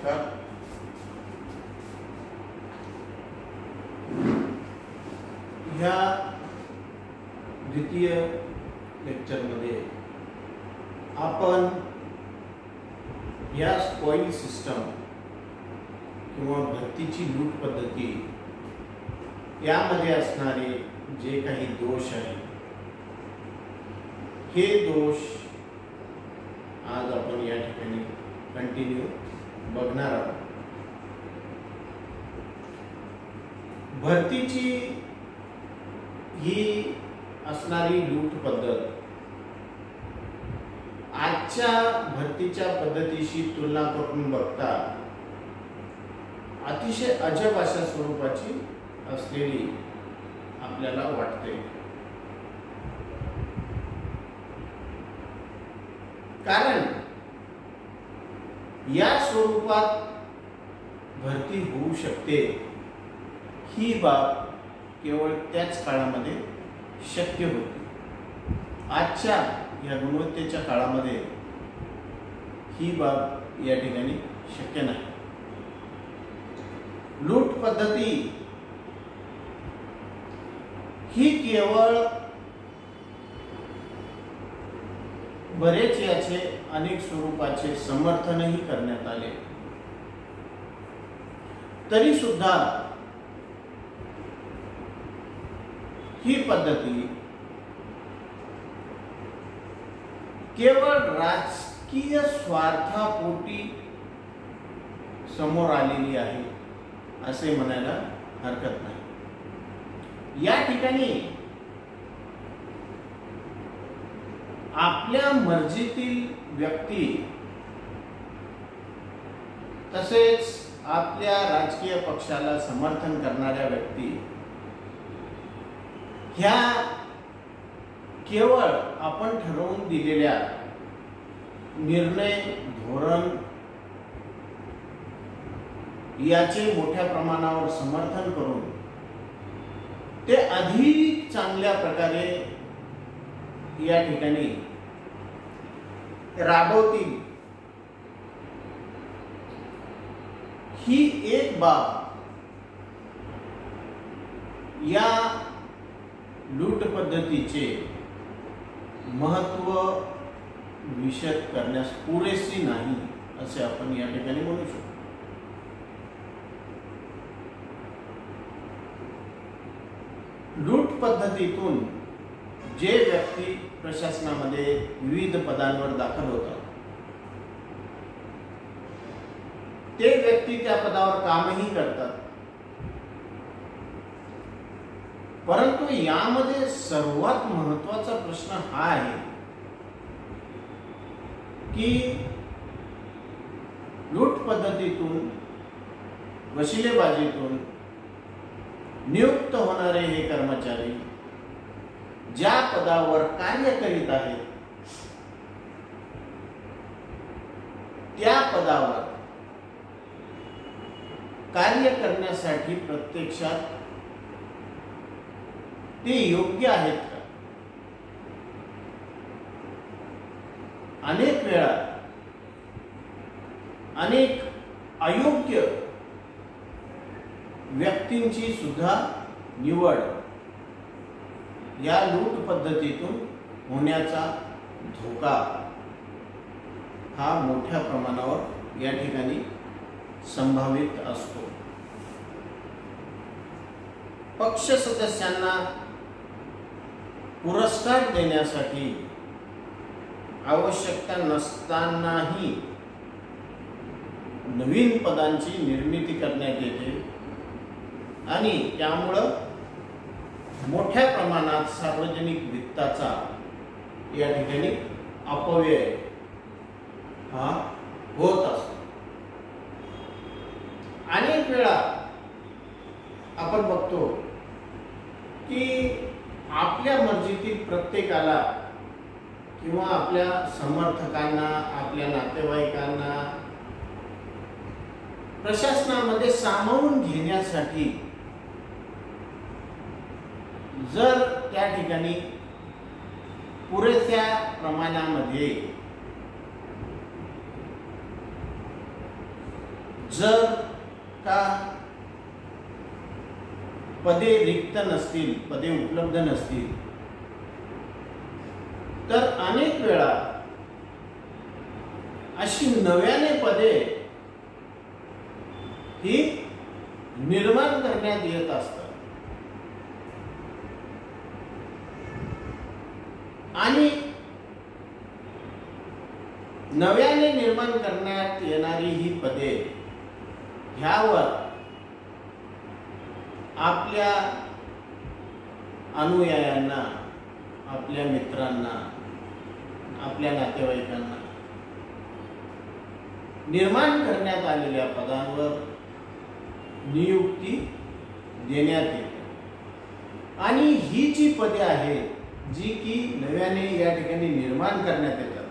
नमस्कार. ह्या द्वितीय लेक्चरमध्ये आपण या स्पॉइल सिस्टम किंवा भरतीची लूट पद्धती यामध्ये असणारे जे काही दोष आहेत हे दोष आज आपण या ठिकाणी कंटिन्यू बघणार आहोत. भरतीची ही असणारी लूट पद्धत आजच्या भरतीच्या पद्धतीशी तुलना करून बघता अतिशय अजब अशा स्वरूपाची असलेली आपल्याला वाटते. कारण या स्वरूपात भरती होऊ शकते ही बाब केवळ त्याच काळामध्ये शक्य होती. आजच्या या गुणवत्तेच्या काळामध्ये ही बाब या ठिकाणी शक्य नाही. लूट पद्धती ही केवळ बरेच याचे अनेक स्वरूपाचे समर्थनही करण्यात आले तरी सुद्धा ही पद्धती केवळ राजकीय स्वार्थापोटी समोर आलेली आहे असे म्हणायला हरकत नाही. या ठिकाणी आपल्या मर्जीतील व्यक्ती तसेच आपल्या राजकीय पक्षाला समर्थन करणाऱ्या व्यक्ती ह्या केवळ आपण ठरवून दिलेल्या निर्णय धोरण याचे मोठ्या प्रमाणावर समर्थन करून ते अधिक चांगल्या प्रकारे या ठिकाणी राबवतील ही एक बाब या लूट पद्धतीचे महत्त्व विशद करण्यास पुरेशी नाही असे आपण या ठिकाणी म्हणू शकतो. लूट पद्धतीतून जे व्यक्ती प्रशासनामध्ये विविध पदांवर दाखल होतात ते व्यक्ती त्या पदावर कामही करतात. परंतु यामध्ये सर्वात महत्त्वाचा प्रश्न हा आहे की लूट पद्धतीतून वशिलेबाजीतून नियुक्त होणारे हे कर्मचारी ज्या पदावर कार्य करीत आहेत त्या पदावर कार्य करण्यासाठी प्रत्यक्षात ते योग्य आहेत का? अनेक वेळा अनेक अयोग्य व्यक्तींची सुद्धा निवड या लूट पद्धतीतून होण्याचा धोका हा मोठ्या प्रमाणावर या ठिकाणी संभावित असतो. पक्ष सदस्यांना पुरस्कार देण्यासाठी आवश्यकता नसतानाही नवीन पदांची निर्मिती करण्यात येते आणि त्यामुळं मोठ्या प्रमाणात सार्वजनिक वित्ताचा या ठिकाणी अपव्यय हा होत असतो. अनेक वेळा आपण बघतो की आपल्या मर्जीतील प्रत्येकाला किंवा आपल्या समर्थकांना आपल्या नातेवाईकांना प्रशासनामध्ये सामावून घेण्यासाठी जर त्या ठिकाणी पुरेशा प्रमाणामध्ये जर का पदे रिक्त नसतील, पदे उपलब्ध नसतील, तर अनेक वेळा अशी नव्याने पदे ही निर्माण करण्यात येत असतात आणि नव्याने निर्माण करण्यात येणारी ही पदे ह्यावर आपल्या अनुयायांना, आपल्या मित्रांना, आपल्या नातेवाईकांना निर्माण करण्यात आलेल्या पदांवर नियुक्ती देण्यात येते आणि ही जी पदे आहेत जी की नव्याने या ठिकाणी निर्माण करण्यात येतात,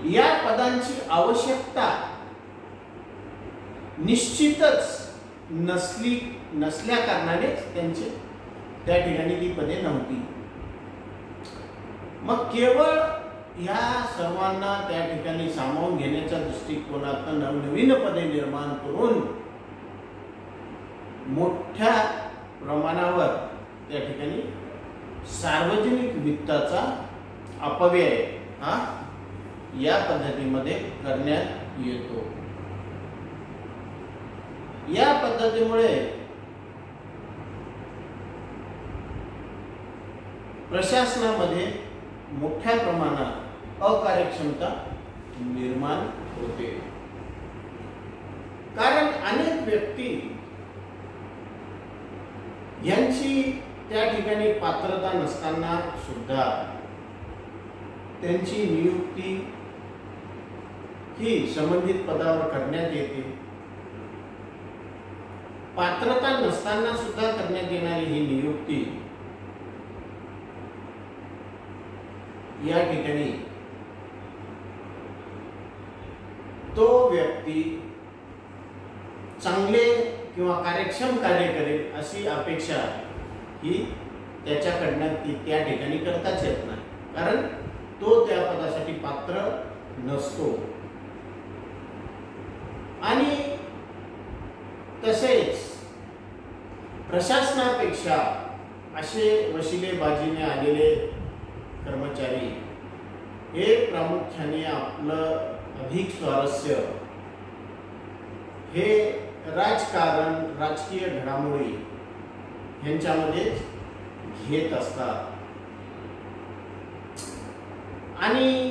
या पदांची आवश्यकता निश्चितच नसल्या कारणानेच त्यांचे त्या ठिकाणी ती पदे नव्हती. मग केवळ ह्या सर्वांना त्या ठिकाणी सामावून घेण्याच्या दृष्टिकोनातून नवनवीन पदे निर्माण करून मोठ्या प्रमाणावर त्या ठिकाणी सार्वजनिक वित्ताचा अपव्यय हा या पद्धतीमध्ये करण्यात येतो. या पद्धतीमुळे प्रशासनामध्ये मोठ्या प्रमाणात अकार्यक्षमता निर्माण होते. कारण अनेक व्यक्ती यांची त्या ठिकाणी पात्रता नसताना सुद्धा त्यांची नियुक्ती ही संबंधित पदावर करण्यात येते. पात्रता नसताना सुद्धा करण्यात येणारी ही नियुक्ती या ठिकाणी तो व्यक्ती चांगले किंवा कार्यक्षम कार्य करेल अशी अपेक्षा ही त्याच्याकडनं त्या ठिकाणी करताच येत नाही, कारण तो त्या पदासाठी पात्र नसतो. आणि तसेच प्रशासनापेक्षा असे वशिलेबाजीने आलेले कर्मचारी हे प्रामुख्याने आपलं अधिक स्वारस्य हे राजकारण, राजकीय घडामोडी यांच्यामध्ये घेत असतात आणि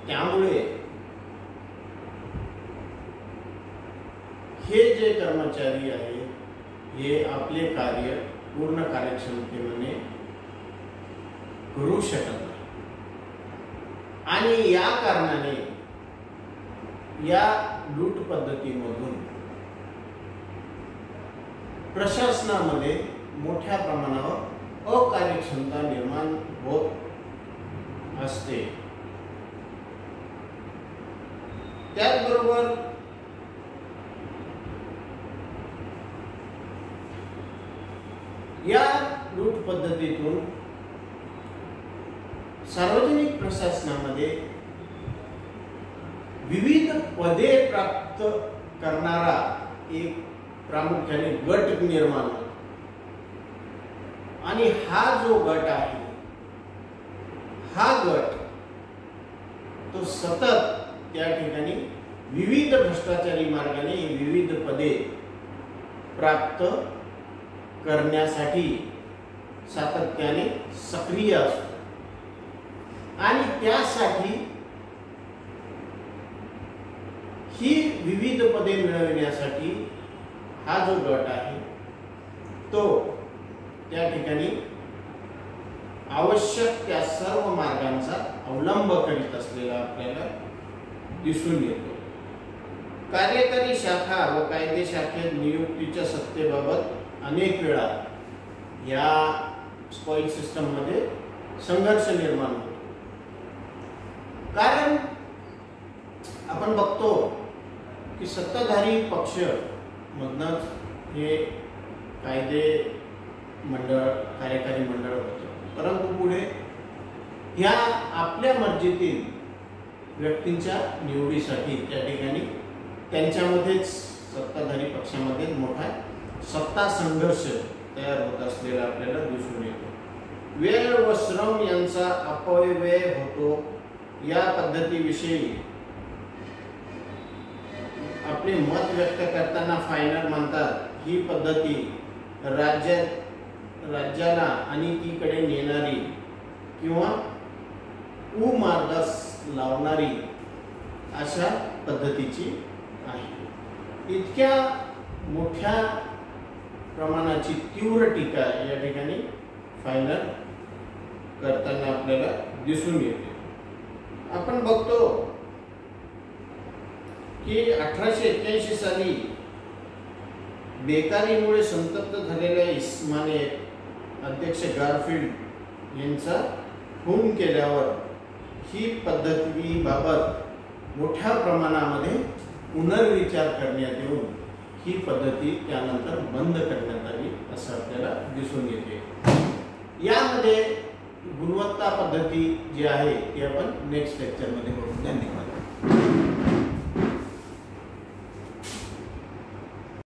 त्यामुळे हे जे कर्मचारी आहेत हे आपले कार्य पूर्ण कार्यक्षमतेने करू शकत नाही आणि या कारणाने या लूट पद्धतीमधून प्रशासनामध्ये मोठ्या प्रमाणावर अकार्यक्षमता निर्माण होत असते. त्याचबरोबर या लूट पद्धतीतून सार्वजनिक प्रशासनामध्ये विविध पदे प्राप्त करणारा एक प्रामुख्याने गट निर्माण होतो आणि हा जो गट आहे हा गट तो सतत त्या ठिकाणी विविध भ्रष्टाचारी मार्गाने विविध पदे प्राप्त करण्यासाठी सातत्याने सक्रिय असतो आणि त्यासाठी ही विविध पदे मिळविण्यासाठी हा जो गट आहे तो त्या ठिकाणी आवश्यक त्या सर्व मार्गांचा अवलंब करीत असलेला आपल्याला दिसून येतो. कार्यकारी शाखा व कायदे शाखेत नियुक्तीच्या सत्तेबाबत अनेक वेळा या स्पॉइल सिस्टम मध्ये संघर्ष निर्माण होतो. कारण आपण बघतो की सत्ताधारी पक्ष मधनच हे कायदे मंडळ, कार्यकारी मंडळ होतं, परंतु पुढे ह्या आपल्या मर्जीतील व्यक्तींच्या निवडीसाठी त्या ठिकाणी त्यांच्यामध्येच सत्ताधारी पक्षामध्ये मोठा सत्ता संघर्ष तयार होत असलेला आपल्याला दिसून येतो. वेळ व श्रम यांचा अपव्यय होतो. या पद्धतीविषयी आपले मत व्यक्त करताना फायनल म्हणतात, ही पद्धती राज्याला अनितीकडे नेणारी किंवा कुमार्गास लावणारी अशा पद्धतीची आहे. इतक्या मोठ्या प्रमाणाची तीव्र टीका या ठिकाणी फायनल करताना आपल्याला दिसून येते. आपण बघतो की 1881 साली बेकारीमुळे संतप्त झालेल्या इस्माने अध्यक्ष गारफील्ड यांचा खून केल्यावर ही पद्धतीबाबत मोठ्या प्रमाणामध्ये पुनर्विचार करण्यात येऊन ही पद्धती त्यानंतर बंद करण्यात आली असं आपल्याला दिसून येते. यामध्ये गुणवत्ता पद्धती जी आहे ती आपण नेक्स्ट लेक्चरमध्ये बघू. धन्यवाद.